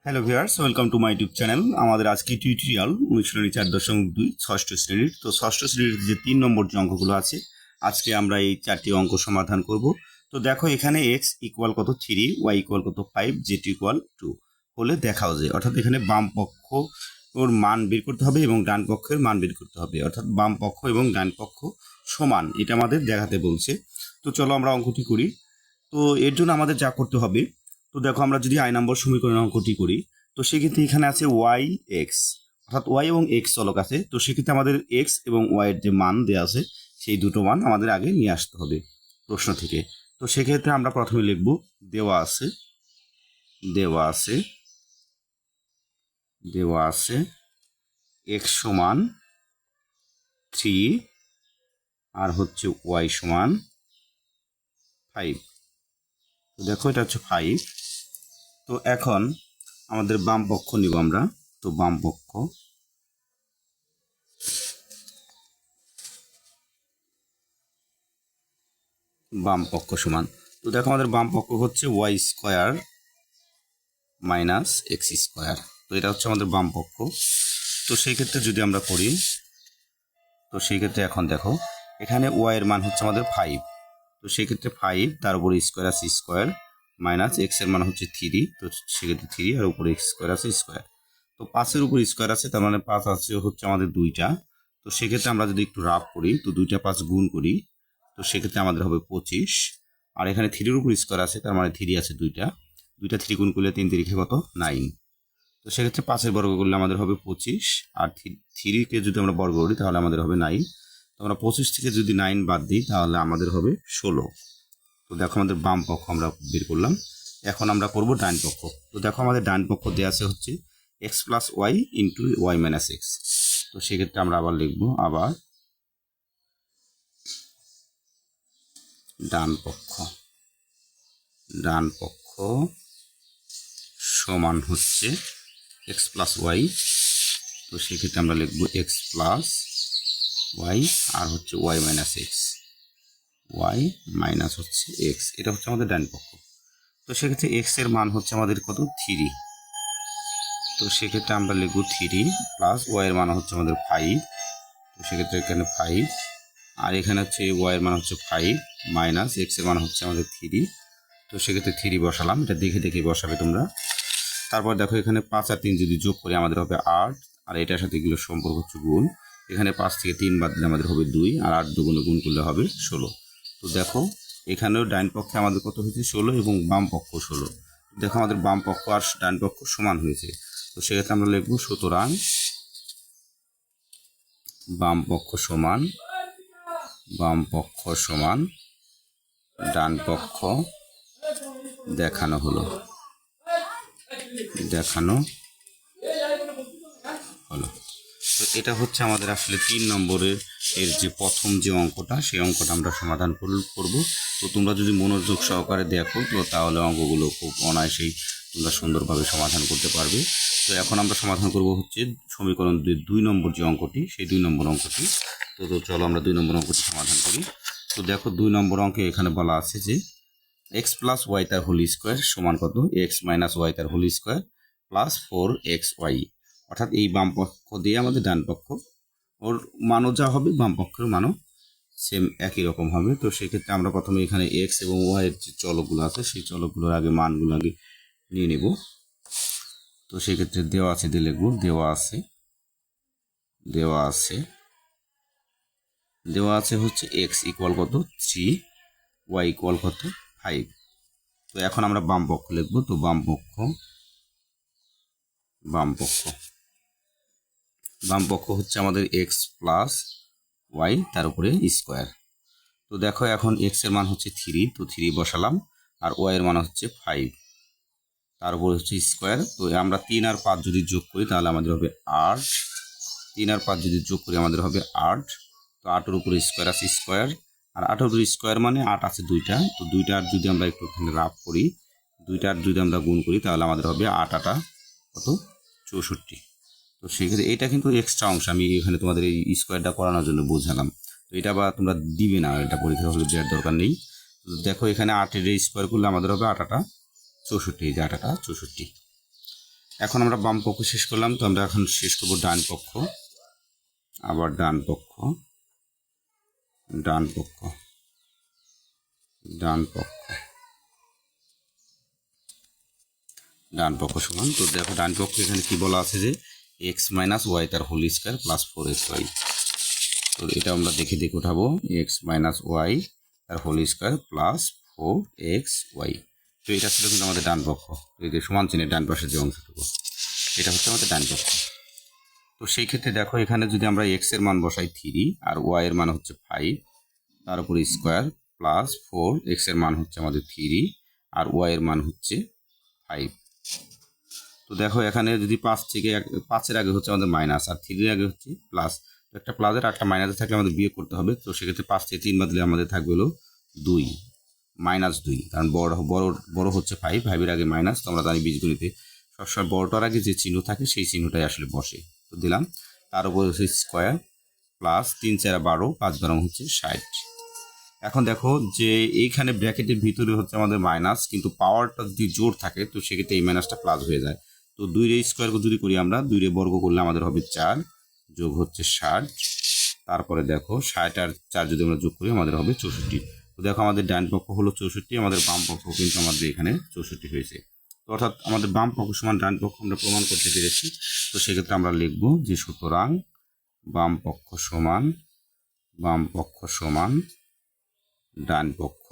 Hello viewers, welcome to my YouTube channel. আমাদের আজকে tutorial অনুশীলনী 4.2 ষষ্ঠ শ্রেণীর। তো ষষ্ঠ শ্রেণীর যে 3 নম্বর যে অঙ্কগুলো আছে, আজকে আমরা এই 4টি অঙ্ক সমাধান করব। তো দেখো এখানে x ইকুয়াল কত 3, y ইকুয়াল কত 5, z ইকুয়াল 2 হলে দেখাও যে, অর্থাৎ এখানে বাম পক্ষ ওর মান বের করতে হবে এবং ডান পক্ষের মান বের করতে হবে, অর্থাৎ বাম পক্ষ এবং ডান পক্ষ সমান, এটা আমাদের দেখাতে বলছে। তো চলো আমরা অঙ্কটি করি। তো এর জন্য আমাদের যা করতে হবে, তো দেখো আমরা যদি আই নম্বর সমীকরণ অঙ্কটি করি, তো সেক্ষেত্রে এখানে আছে ওয়াই এক্স, অর্থাৎ ওয়াই এবং এক্স চলক আছে। তো সেক্ষেত্রে আমাদের এক্স এবং ওয়াই এর যে মান দেওয়া আছে, সেই দুটো মান আমাদের আগে নিয়ে আসতে হবে প্রশ্ন থেকে। তো সেক্ষেত্রে আমরা প্রথমে লিখব দেওয়া আছে দেওয়া আছে দেওয়া আছে এক্স সমান 3 আর হচ্ছে ওয়াই সমান 5। তো দেখো এটা হচ্ছে 5। তো এখন আমাদের বাম পক্ষ নিব আমরা। তো বাম পক্ষ সমান, তো দেখো আমাদের বাম পক্ষ হচ্ছে Y square minus X square. তো এটা হচ্ছে আমাদের বাম পক্ষ। তো সেই ক্ষেত্রে যদি আমরা করি, তো সেই ক্ষেত্রে এখন দেখো এখানে ওয়াই এর মান হচ্ছে আমাদের 5। তো সেই ক্ষেত্রে 5 তার উপরে স্কোয়ার আছে স্কোয়ার, মাইনাস এক্স এর মান হচ্ছে 3। তো সেক্ষেত্রে 3 আর উপরে এক্স স্কোয়ার আছে স্কোয়ার। তো 5-এর উপর স্কোয়ার আছে, তার মানে 5 আছে হচ্ছে আমাদের 2টা। তো সেক্ষেত্রে আমরা যদি একটু রাফ করি, তো 2টা 5 গুণ করি, তো সেক্ষেত্রে আমাদের হবে 25। আর এখানে 3-এর উপর স্কোয়ার আছে, তার মানে 3 আছে 2টা। 2টা 3 গুণ করলে 3 3 কত 9। তো সেক্ষেত্রে 5-এর বর্গ করলে আমাদের হবে 25, আর 3-কে যদি আমরা বর্গ করি তাহলে আমাদের হবে 9। তো আমরা 25 থেকে যদি 9 বাদ দিই তাহলে আমাদের হবে 16। তো দেখো আমাদের বাম পক্ষ আমরা বের করলাম। এখন আমরা করব ডান পক্ষ। তো দেখো আমাদের ডান পক্ষ দেওয়া আছে হচ্ছে X plus Y into Y minus X. তো সেক্ষেত্রে আমরা আবার লিখবো ডান পক্ষ সমান হচ্ছে এক্স প্লাস ওয়াই। তো সেক্ষেত্রে আমরা লিখবো এক্স প্লাস ওয়াই আর হচ্ছে Y minus X, Y minus হচ্ছে এক্স। এটা হচ্ছে আমাদের ডান পক্ষ। তো সেক্ষেত্রে এক্স এর মান হচ্ছে আমাদের কত 3। তো সেক্ষেত্রে আমরা লিখব 3 প্লাস ওয়াই এর মান হচ্ছে আমাদের 5। তো সেক্ষেত্রে এখানে 5, আর এখানে হচ্ছে ওয়াই এর মান হচ্ছে 5 মাইনাস এক্স এর মান হচ্ছে আমাদের 3। তো সেক্ষেত্রে 3 বসালাম, এটা দেখে দেখে বসাবে তোমরা। তারপর দেখো এখানে 5 আর 3 যদি যোগ করি আমাদের হবে 8, আর এটার সাথে এগুলো সম্পর্ক হচ্ছে গুণ। এখানে 5 থেকে 3 বাদ দিলে আমাদের হবে 2, আর 8 দুগুণে গুণ করলে হবে 16। তো দেখো এখানেও ডান পক্ষে আমাদের কত হয়েছে 16 এবং বাম পক্ষ 16। দেখো আমাদের বাম পক্ষ আর ডান পক্ষ সমান হয়েছে। তো সেক্ষেত্রে আমরা লিখবো সুতরাং বাম পক্ষ সমান ডান পক্ষ দেখানো হলো। তো এটা হচ্ছে আমাদের আসলে 3 নম্বরের এর যে প্রথম যে অঙ্কটা, সেই অঙ্কটা আমরা সমাধান করব। তো তোমরা যদি মনোযোগ সহকারে দেখো, তো তাহলে অঙ্কগুলো খুব অনায়াসেই তোমরা সুন্দরভাবে সমাধান করতে পারবে। তো এখন আমরা সমাধান করব হচ্ছে সমীকরণ 2 নম্বর যে অঙ্কটি, সেই 2 নম্বর অঙ্কটি। তো চলো আমরা 2 নম্বর অঙ্কটি সমাধান করি। তো দেখো 2 নম্বর অঙ্কে এখানে বলা আছে যে এক্স প্লাস ওয়াই তার হোল স্কোয়ার সমান কত এক্স মাইনাস ওয়াই তার হোল স্কোয়ার প্লাস 4xy। অর্থাৎ এই বাম পক্ষ দিয়ে আমাদের ডান পক্ষ, ওর মানও যা হবে বাম পক্ষের মানও সেম একই রকম হবে। তো সেক্ষেত্রে আমরা প্রথমে এখানে এক্স এবং ওয়াই এর যে চলকগুলো আছে, সেই চলকগুলোর আগে মানগুলো আগে নিয়ে নেব। তো সেক্ষেত্রে দেওয়া আছে দিয়ে লিখব দেওয়া আছে হচ্ছে এক্স ইকুয়াল কত 3, ওয়াই ইকুয়াল কত 5। তো এখন আমরা বাম পক্ষ লিখব। তো বাম পক্ষ হচ্ছে আমাদের এক্স প্লাস ওয়াই তার উপরে স্কোয়ার। তো দেখো এখন এক্স এর মান হচ্ছে 3, তো 3 বসালাম, আর ওয়াই এর মান হচ্ছে 5, তার উপরে হচ্ছে স্কোয়ার। তো আমরা 3 আর 5 যদি যোগ করি তাহলে আমাদের হবে 8। 3 আর 5 যদি যোগ করি আমাদের হবে 8। তো 8-এর উপরে স্কোয়ার আছে স্কোয়ার, আর 8-এর উপরে স্কোয়ার মানে 8 আছে 2টা। তো 2টা আর যদি আমরা একটু এখানে রাফ করি, 2টা আর যদি আমরা গুণ করি তাহলে আমাদের হবে 8 8 কত 64। তো সেক্ষেত্রে এটা কিন্তু এক্সট্রা অংশ, আমি এখানে তোমাদের এই স্কোয়ারটা করানোর জন্য বোঝালাম। তো এটা বা তোমরা দিবে না, এটা পরীক্ষা হলে দেওয়ার দরকার নেই। তো দেখো এখানে 8-এর স্কোয়ার করলে আমাদের হবে 8 8 64, এই যে 8 8 64। এখন আমরা বাম পক্ষ শেষ করলাম, তো আমরা এখন শেষ করব ডান পক্ষ। আবার ডান পক্ষ, ডান পক্ষ, ডান পক্ষ, ডান পক্ষ সমান। তো দেখো ডান পক্ষ এখানে কি বলা আছে যে এক্স মাইনাস ওয়াই তার হোল স্কোয়ার প্লাস 4xy। তো এটা আমরা দেখে দেখে উঠাবো, এক্স মাইনাস ওয়াই তার হোল স্কোয়ার প্লাস 4xy। তো এটা ছিল কিন্তু আমাদের ডান পক্ষ। এই যে সমান চিহ্নের ডান পাশের যে অংশটুকু, এটা হচ্ছে আমাদের ডান পক্ষ। তো সেই ক্ষেত্রে দেখো এখানে যদি আমরা এক্স এর মান বসাই 3 আর ওয়াই এর মান হচ্ছে 5, তার উপর স্কোয়ার প্লাস 4, এক্স এর মান হচ্ছে আমাদের 3 আর ওয়াই এর মান হচ্ছে 5। তো দেখো এখানে যদি 5 থেকে 5-এর আগে হচ্ছে আমাদের মাইনাস আর 3-এর আগে হচ্ছে প্লাস, একটা প্লাসের একটা মাইনাসে থাকলে আমাদের বিয়োগ করতে হবে। তো সেক্ষেত্রে 5 থেকে 3 বাদলে আমাদের থাকবে হলো 2, -2, কারণ বড় বড় বড় হচ্ছে 5, 5-এর আগে মাইনাস। তো আমরা জানি বীজগণিতে সবসময় বড়টার আগে যে চিহ্ন থাকে সেই চিহ্নটাই আসলে বসে। তো দিলাম, তার উপর হচ্ছে স্কোয়ার প্লাস 3 4 12, 5 12 হচ্ছে 60। এখন দেখো যে এইখানে ব্র্যাকেটের ভিতরে হচ্ছে আমাদের মাইনাস, কিন্তু পাওয়ারটা যদি জোর থাকে তো সেক্ষেত্রে এই মাইনাসটা প্লাস হয়ে যায়। তো 2 স্কোয়ার যদি করি আমরা, 2 বর্গ করলে আমাদের হবে 4 যোগ হচ্ছে 60। তারপরে দেখো 60 আর 4 যদি আমরা যোগ করি আমাদের হবে 64। তো দেখো আমাদের ডান পক্ষ হলো 64, আমাদের বাম পক্ষ কিন্তু আমাদের এখানে 64 হয়েছে। তো অর্থাৎ আমাদের বাম পক্ষ সমান ডান পক্ষ আমরা প্রমাণ করতে পেরেছি। তো সেক্ষেত্রে আমরা লিখবো যে সুতরাং বাম পক্ষ সমান ডান পক্ষ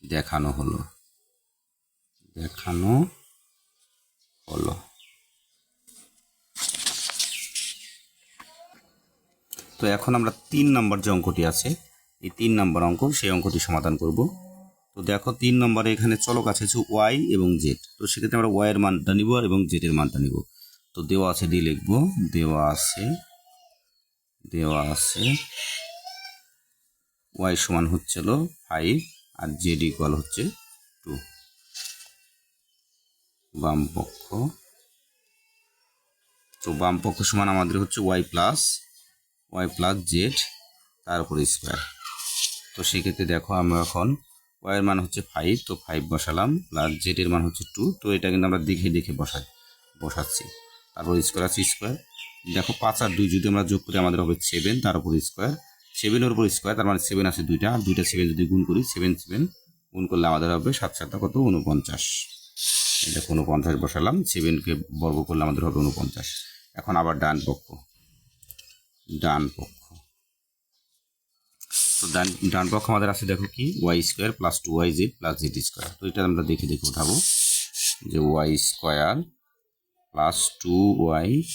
দেখানো হলো। তো এখন আমরা 3 নম্বর যে অঙ্কটি আছে, এই 3 নম্বর অঙ্ক, সেই অঙ্কটি সমাধান করব। তো দেখো 3 নম্বরে এখানে চলক আছে ওয়াই এবং জেড। তো সেক্ষেত্রে আমরা ওয়াই এর মানটা নিব এবং জেড এর মানটা নিব। তো দেওয়া আছে ডি লিখবো, দেওয়া আছে ওয়াই সমান হচ্ছিল 5 আর জেড ইকুয়াল হচ্ছে 2। বাম পক্ষ সমান আমাদের হচ্ছে ওয়াই প্লাস জেড তার উপরে স্কোয়ার। তো সেক্ষেত্রে দেখো আমরা এখন ওয়াই এর মান হচ্ছে 5, তো 5 বসালাম, প্লাস জেড এর মান হচ্ছে 2। তো এটা কিন্তু আমরা দেখে বসাচ্ছি। তারপর স্কোয়ার আছে স্কোয়ার। দেখো 5 আর 2 যদি আমরা যোগ করি আমাদের হবে 7, তার উপর স্কোয়ার, 7-এর উপর স্কোয়ার, তার মানে 7 আছে 2টা, আর 2টা 7 যদি গুণ করি 7 গুণ করলে আমাদের হবে 7 7 কত 49। এটা 49 বসালাম, 7কে বর্গ করলে আমাদের হবে 49। এখন আবার ডান পক্ষ, তো ডান পক্ষ আমাদের আছে দেখো কি Y square plus 2yz plus Z square. তো এটা আমরা দেখে উঠাবো যে Y square plus 2yz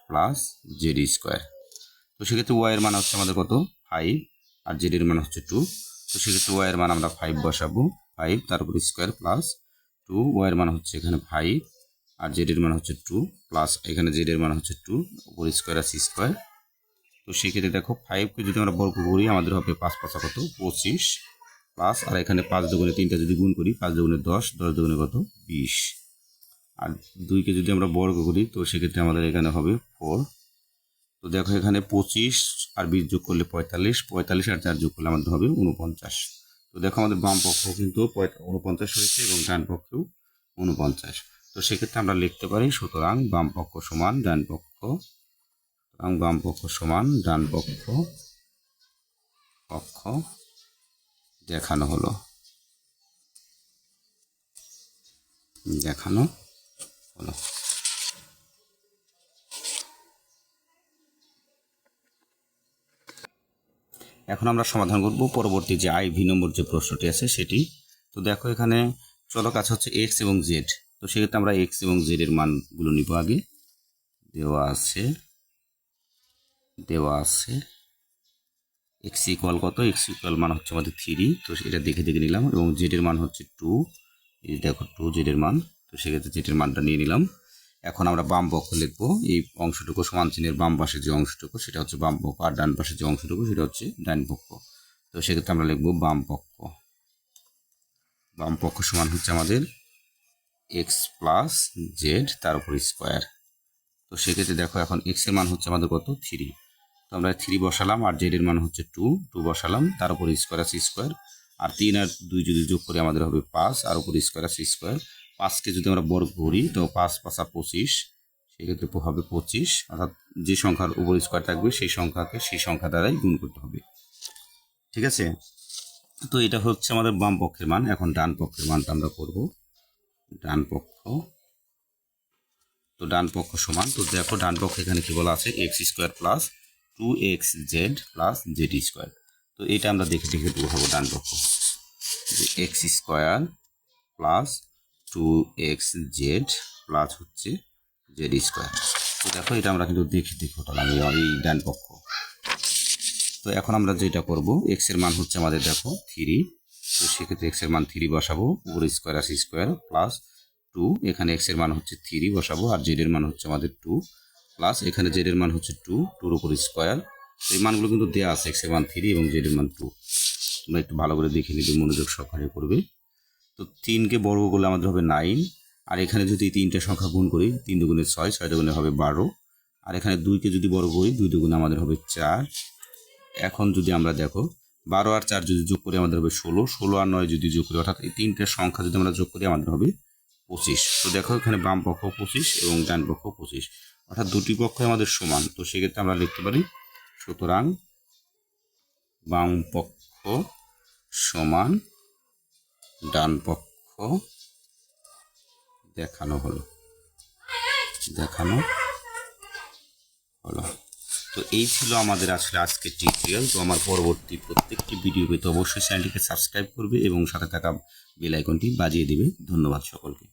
plus Z square. তো সেক্ষেত্রে ওয়াই এর মান হচ্ছে আমাদের কত 5 আর জেড এর মান হচ্ছে 2। তো সেক্ষেত্রে ওয়াই এর মান আমরা 5 বসাবো, 5 তার উপর স্কোয়ার প্লাস 2, ওয়াই এর মান হচ্ছে এখানে 5 আর জেড এর মান হচ্ছে 2, প্লাস এখানে জেড এর মান হচ্ছে 2, উপর স্কোয়ার আছে স্কোয়ার। তো সেক্ষেত্রে দেখো 5কে যদি আমরা বর্গ করি আমাদের হবে 5 5 কত 25, প্লাস আর এখানে 5 দুগুণে 3টা যদি গুণ করি 5 দুগুণে 10, 10 দুগুণে কত 20, আর 2কে যদি আমরা বর্গ করি তো সেক্ষেত্রে আমাদের এখানে হবে 4। তো দেখো এখানে 25 আর 20 যোগ করলে 45, 45 আর 4 যোগ করলে আমাদের হবে 49। তো দেখো আমাদের বাম পক্ষ কিন্তু 49 হয়েছে এবং ডান পক্ষেও 49। তো সেক্ষেত্রে আমরা লিখতে পারি সুতরাং বাম পক্ষ সমান ডান পক্ষ, দেখানো হলো। এখন আমরা সমাধান করব পরবর্তী যে IV নম্বর যে প্রশ্নটি আছে সেটি। তো দেখো এখানে চলক আছে হচ্ছে এক্স এবং জেড। তো সেক্ষেত্রে আমরা এক্স এবং জেড এর মানগুলো নিব আগে। দেওয়া আছে এক্স ইকুয়াল কত, এক্স ইকুয়াল মান হচ্ছে আমাদের 3, তো এটা দেখে নিলাম, এবং জেড এর মান হচ্ছে 2, এই দেখো 2 জেড এর মান। তো সেক্ষেত্রে জেড এর মানটা নিয়ে নিলাম। এখন আমরা বাম পক্ষ লিখবো, এই অংশটুকু সমান চিহ্নের বাম পাশে যে অংশটুকু সেটা হচ্ছে বাম পক্ষ, আর ডান পাশে যে অংশটুকু সেটা হচ্ছে ডান পক্ষ। তো সেক্ষেত্রে আমরা লিখবো বাম পক্ষ সমান হচ্ছে আমাদের এক্স প্লাস জেড তার উপর স্কোয়ার। তো সেক্ষেত্রে দেখো এখন এক্স এর মান হচ্ছে আমাদের কত 3, তো আমরা 3 বসালাম, আর জেড এর মান হচ্ছে 2 বসালাম, তার উপর স্কোয়ার আছে স্কোয়ার, আর 3 আর 2 যদি যোগ করি আমাদের হবে 5, আর উপরে স্কোয়ার আছে স্কোয়ার। 5কে যদি আমরা বর্গ করি তো 5 5 25, সেক্ষেত্রে হবে 25, অর্থাৎ যে সংখ্যার উপর স্কোয়ার থাকবে সেই সংখ্যাকে সেই সংখ্যা দ্বারাই গুণ করতে হবে। ঠিক আছে, তো এটা হচ্ছে আমাদের বাম পক্ষের মান। এখন ডান পক্ষের মানটা আমরা করব। ডান পক্ষ, তো ডান পক্ষ সমান, তো দেখো ডান পক্ষ এখানে কি বলা আছে, x square plus 2xz plus Z square. তো এটা আমরা দেখে দেখে বসাবো ডান পক্ষ, যে x square plus 2xz plus হচ্ছে জেড স্কোয়ার। তো দেখো এটা আমরা কিন্তু দেখে দেখে ওঠালাম এই ডান পক্ষ। তো এখন আমরা যেটা করব, এক্স এর মান হচ্ছে আমাদের দেখো 3, তো সেক্ষেত্রে এক্স এর মান 3 বসাবো, উপরে স্কোয়ার আছে স্কোয়ার প্লাস 2, এখানে এক্স এর মান হচ্ছে 3 বসাবো, আর জেড এর মান হচ্ছে আমাদের 2 প্লাস এখানে জেড এর মান হচ্ছে 2, 2 এর উপর স্কোয়ার। এই মানগুলো কিন্তু দেওয়া আছে, এক্স এর মান 3 এবং জেড এর মান 2। তোমরা একটু ভালো করে দেখে নিবে, মনোযোগ সহকারে করবে। তো 3কে বর্গ করলে আমাদের হবে 9, আর এখানে যদি 3টে সংখ্যা গুণ করি, 3 দুগুণে 6, 6 দুগুণে হবে 12, আর এখানে 2কে যদি বর্গ করি 2 দুগুণে আমাদের হবে 4। এখন যদি আমরা দেখো 12 আর 4 যদি যোগ করি আমাদের হবে 16, 16 আর 9 যদি যোগ করি, অর্থাৎ এই 3টে সংখ্যা যদি আমরা যোগ করি আমাদের হবে 25। তো দেখো এখানে বাম পক্ষ 25 এবং ডান পক্ষ 25, অর্থাৎ দুটি পক্ষ আমাদের সমান। তো সেক্ষেত্রে আমরা লিখতে পারি, সুতরাং বাম পক্ষ সমান ডান পক্ষ দেখানো হলো। তো এই ছিল আমাদের আসলে আজকের টিউটোরিয়াল। তো আমার পরবর্তী প্রত্যেকটি ভিডিও পেতে অবশ্যই চ্যানেলটিকে সাবস্ক্রাইব করবে এবং সাথে থাকা বেল আইকনটি বাজিয়ে দেবে। ধন্যবাদ সকলকে।